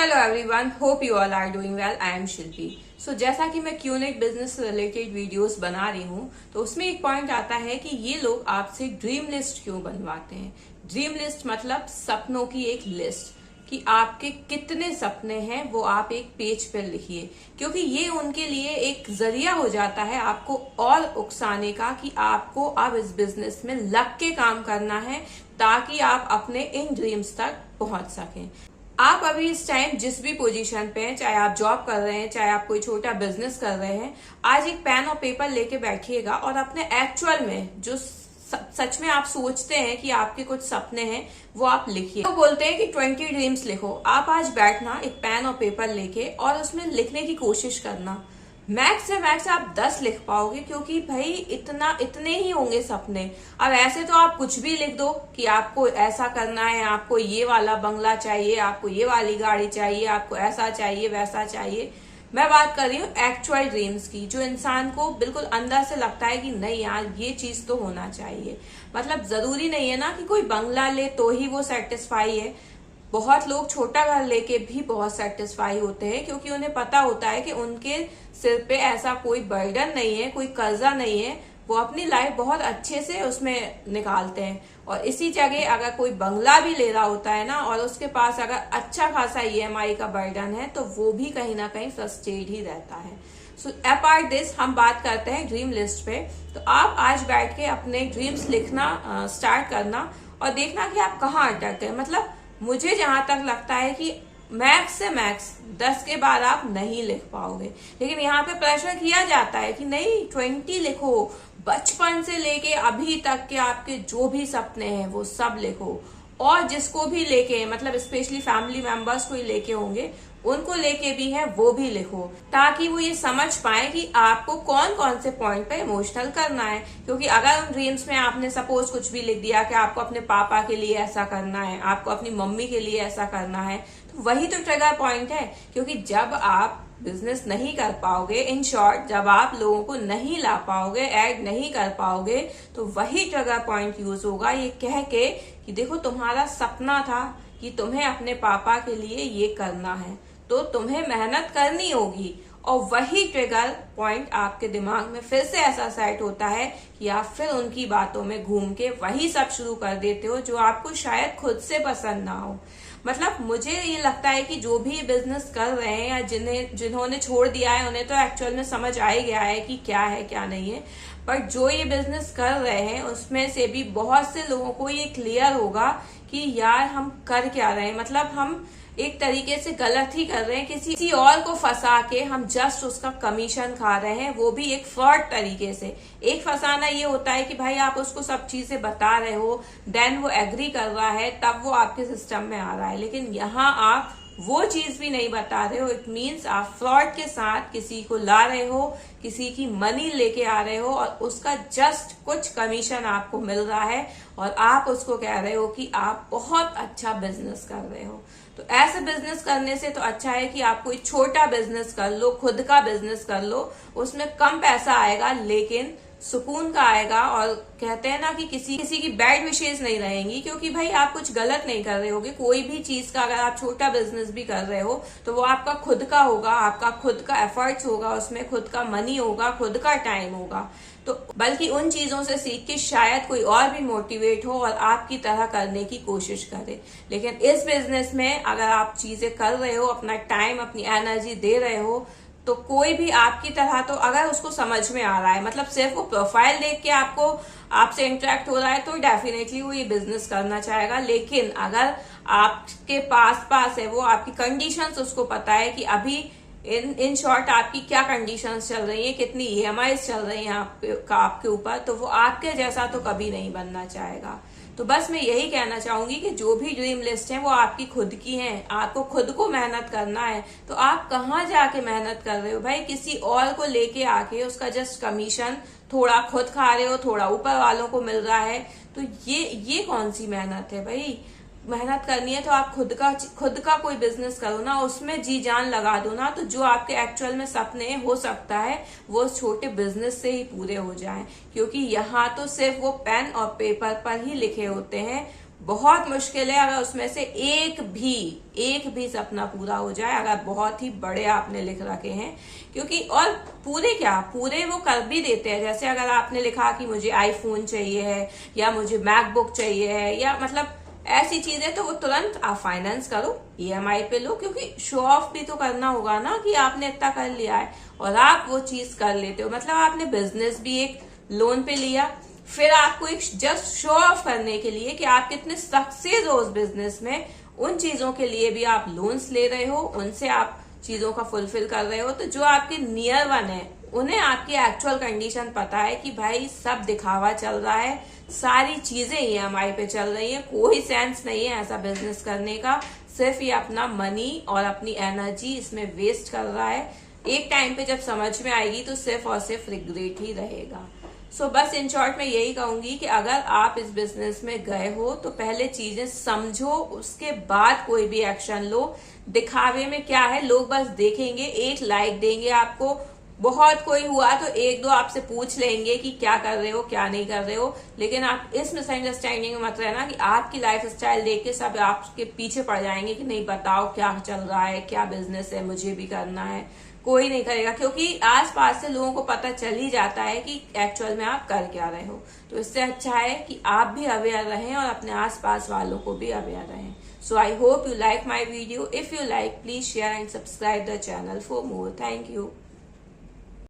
Hello everyone, hope you all are doing well. I am Shilpi. So जैसा कि मैं QNet business related videos बना रही हूँ, तो उसमें एक पॉइंट आता है कि ये लोग आपसे ड्रीम लिस्ट क्यों बनवाते हैं। ड्रीम लिस्ट मतलब सपनों की एक लिस्ट, कि आपके कितने सपने हैं वो आप एक पेज पर लिखिए, क्योंकि ये उनके लिए एक जरिया हो जाता है आपको और उकसाने का कि आपको अब इस बिजनेस में लग के काम करना है ताकि आप अपने इन ड्रीम्स तक पहुंच सकें। आप अभी इस टाइम जिस भी पोजीशन पे हैं, चाहे आप जॉब कर रहे हैं, चाहे आप कोई छोटा बिजनेस कर रहे हैं, आज एक पेन और पेपर लेके बैठिएगा और अपने एक्चुअल में जो सच में आप सोचते हैं कि आपके कुछ सपने हैं वो आप लिखिए। तो बोलते हैं कि 20 ड्रीम्स लिखो। आप आज बैठना एक पेन और पेपर लेके और उसमें लिखने की कोशिश करना। मैक्स से मैक्स आप 10 लिख पाओगे, क्योंकि भाई इतने ही होंगे सपने। अब ऐसे तो आप कुछ भी लिख दो कि आपको ऐसा करना है, आपको ये वाला बंगला चाहिए, आपको ये वाली गाड़ी चाहिए, आपको ऐसा चाहिए वैसा चाहिए। मैं बात कर रही हूँ एक्चुअल ड्रीम्स की, जो इंसान को बिल्कुल अंदर से लगता है कि नहीं यार ये चीज तो होना चाहिए। मतलब जरूरी नहीं है ना कि कोई बंगला ले तो ही वो सेटिस्फाई है। बहुत लोग छोटा घर लेके भी बहुत सेटिस्फाई होते हैं, क्योंकि उन्हें पता होता है कि उनके सिर पे ऐसा कोई बर्डन नहीं है, कोई कर्जा नहीं है। वो अपनी लाइफ बहुत अच्छे से उसमें निकालते हैं। और इसी जगह अगर कोई बंगला भी ले रहा होता है ना, और उसके पास अगर अच्छा खासा ईएमआई का बर्डन है, तो वो भी कहीं ना कहीं फ्रस्ट्रेट ही रहता है। सो अपार्ट दिस हम बात करते हैं ड्रीम लिस्ट पे। तो आप आज बैठ के अपने ड्रीम्स लिखना स्टार्ट करना और देखना कि आप कहाँ अटकते हैं। मतलब मुझे जहां तक लगता है कि मैक्स से मैक्स 10 के बाद आप नहीं लिख पाओगे, लेकिन यहाँ पे प्रेशर किया जाता है कि नहीं 20 लिखो, बचपन से लेके अभी तक के आपके जो भी सपने हैं वो सब लिखो। और जिसको भी लेके, मतलब स्पेशली फैमिली मेंबर्स को ही लेके होंगे, उनको लेके भी है वो भी लिखो, ताकि वो ये समझ पाए कि आपको कौन कौन से पॉइंट पे इमोशनल करना है। क्योंकि अगर उन ड्रीम्स में आपने सपोज कुछ भी लिख दिया कि आपको अपने पापा के लिए ऐसा करना है, आपको अपनी मम्मी के लिए ऐसा करना है, तो वही तो ट्रिगर पॉइंट है। क्योंकि जब आप बिजनेस नहीं कर पाओगे, इन शॉर्ट जब आप लोगों को नहीं ला पाओगे, ऐड नहीं कर पाओगे, तो वही ट्रिगर पॉइंट यूज होगा ये कह के कि देखो तुम्हारा सपना था कि तुम्हें अपने पापा के लिए ये करना है, तो तुम्हें मेहनत करनी होगी। और वही ट्रिगर पॉइंट आपके दिमाग में फिर से ऐसा सेट होता है कि आप फिर उनकी बातों में घूम के वही सब शुरू कर देते हो जो आपको शायद खुद से पसंद ना हो। मतलब मुझे ये लगता है कि जो भी बिजनेस कर रहे हैं या जिन्होंने छोड़ दिया है, उन्हें तो एक्चुअल में समझ आ ही गया है कि क्या है क्या नहीं है। पर जो ये बिजनेस कर रहे हैं उसमें से भी बहुत से लोगों को ये क्लियर होगा कि यार हम कर क्या रहे हैं। मतलब हम एक तरीके से गलत ही कर रहे हैं, किसी और को फंसा के हम जस्ट उसका कमीशन खा रहे हैं, वो भी एक फ्रॉड तरीके से। एक फंसाना ये होता है कि भाई आप उसको सब चीजें बता रहे हो, देन वो एग्री कर रहा है, तब वो आपके सिस्टम में आ रहा है। लेकिन यहाँ आप वो चीज भी नहीं बता रहे हो। इट मीन्स आप फ्रॉड के साथ किसी को ला रहे हो, किसी की मनी लेके आ रहे हो, और उसका जस्ट कुछ कमीशन आपको मिल रहा है, और आप उसको कह रहे हो कि आप बहुत अच्छा बिजनेस कर रहे हो। तो ऐसे बिजनेस करने से तो अच्छा है कि आप कोई छोटा बिजनेस कर लो, खुद का बिजनेस कर लो। उसमें कम पैसा आएगा लेकिन सुकून का आएगा। और कहते हैं ना कि किसी की बैड विशेष नहीं रहेंगी, क्योंकि भाई आप कुछ गलत नहीं कर रहे होगे। कोई भी चीज का अगर आप छोटा बिजनेस भी कर रहे हो तो वो आपका खुद का होगा, आपका खुद का एफर्ट्स होगा, उसमें खुद का मनी होगा, खुद का टाइम होगा। तो बल्कि उन चीजों से सीख के शायद कोई और भी मोटिवेट हो और आपकी तरह करने की कोशिश करे। लेकिन इस बिजनेस में अगर आप चीजें कर रहे हो, अपना टाइम अपनी एनर्जी दे रहे हो, तो कोई भी आपकी तरह, तो अगर उसको समझ में आ रहा है, मतलब सिर्फ वो प्रोफाइल देख के आपको आपसे इंटरेक्ट हो रहा है, तो डेफिनेटली वो ये बिजनेस करना चाहेगा। लेकिन अगर आपके पास है, वो आपकी कंडीशंस उसको पता है कि अभी इन शॉर्ट आपकी क्या कंडीशंस चल रही है, कितनी ईएमआई चल रही है आपके ऊपर, तो वो आपके जैसा तो कभी नहीं बनना चाहेगा। तो बस मैं यही कहना चाहूंगी कि जो भी ड्रीम लिस्ट है वो आपकी खुद की है, आपको खुद को मेहनत करना है। तो आप कहाँ जाके मेहनत कर रहे हो भाई? किसी और को लेके आके उसका जस्ट कमीशन थोड़ा खुद खा रहे हो, थोड़ा ऊपर वालों को मिल रहा है। तो ये कौन सी मेहनत है भाई? मेहनत करनी है तो आप खुद का कोई बिजनेस करो ना, उसमें जी जान लगा दो ना, तो जो आपके एक्चुअल में सपने हो सकता है वो छोटे बिजनेस से ही पूरे हो जाएं। क्योंकि यहाँ तो सिर्फ वो पेन और पेपर पर ही लिखे होते हैं, बहुत मुश्किल है अगर उसमें से एक भी सपना पूरा हो जाए, अगर बहुत ही बड़े आपने लिख रखे हैं। क्योंकि और पूरे वो कर भी देते हैं। जैसे अगर आपने लिखा कि मुझे आईफोन चाहिए है या मुझे मैकबुक चाहिए है या मतलब ऐसी चीजें, तो वो तुरंत आप फाइनेंस करो, ईएमआई पे लो, क्योंकि शो ऑफ भी तो करना होगा ना कि आपने इतना कर लिया है। और आप वो चीज कर लेते हो, मतलब आपने बिजनेस भी एक लोन पे लिया, फिर आपको एक जस्ट शो ऑफ करने के लिए कि आप कितने सक्सेस हो उस बिजनेस में, उन चीजों के लिए भी आप लोन्स ले रहे हो, उनसे आप चीजों का फुलफिल कर रहे हो। तो जो आपके नियर वन है उन्हें आपकी एक्चुअल कंडीशन पता है कि भाई सब दिखावा चल रहा है, सारी चीजें ईएमआई पे चल रही है, कोई सेंस नहीं है ऐसा बिजनेस करने का, सिर्फ ये अपना मनी और अपनी एनर्जी इसमें वेस्ट कर रहा है। एक टाइम पे जब समझ में आएगी तो सिर्फ और सिर्फ रिग्रेट ही रहेगा। सो बस इन शॉर्ट मैं यही कहूंगी कि अगर आप इस बिजनेस में गए हो तो पहले चीजें समझो, उसके बाद कोई भी एक्शन लो। दिखावे में क्या है, लोग बस देखेंगे, एक लाइक देंगे आपको, बहुत कोई हुआ तो एक दो आपसे पूछ लेंगे कि क्या कर रहे हो क्या नहीं कर रहे हो। लेकिन आप इस मिसअंडरस्टैंडिंग में मत रहना कि आपकी लाइफ स्टाइल देख के सब आपके पीछे पड़ जाएंगे कि नहीं बताओ क्या चल रहा है, क्या बिजनेस है, मुझे भी करना है। कोई नहीं करेगा, क्योंकि आसपास से लोगों को पता चल ही जाता है कि एक्चुअल में आप कर क्या रहे हो। तो इससे अच्छा है कि आप भी अवेयर रहें और अपने आसपास वालों को भी अवेयर रहें। So I hope you like my video. If you like, please share and subscribe the channel for more. Thank you.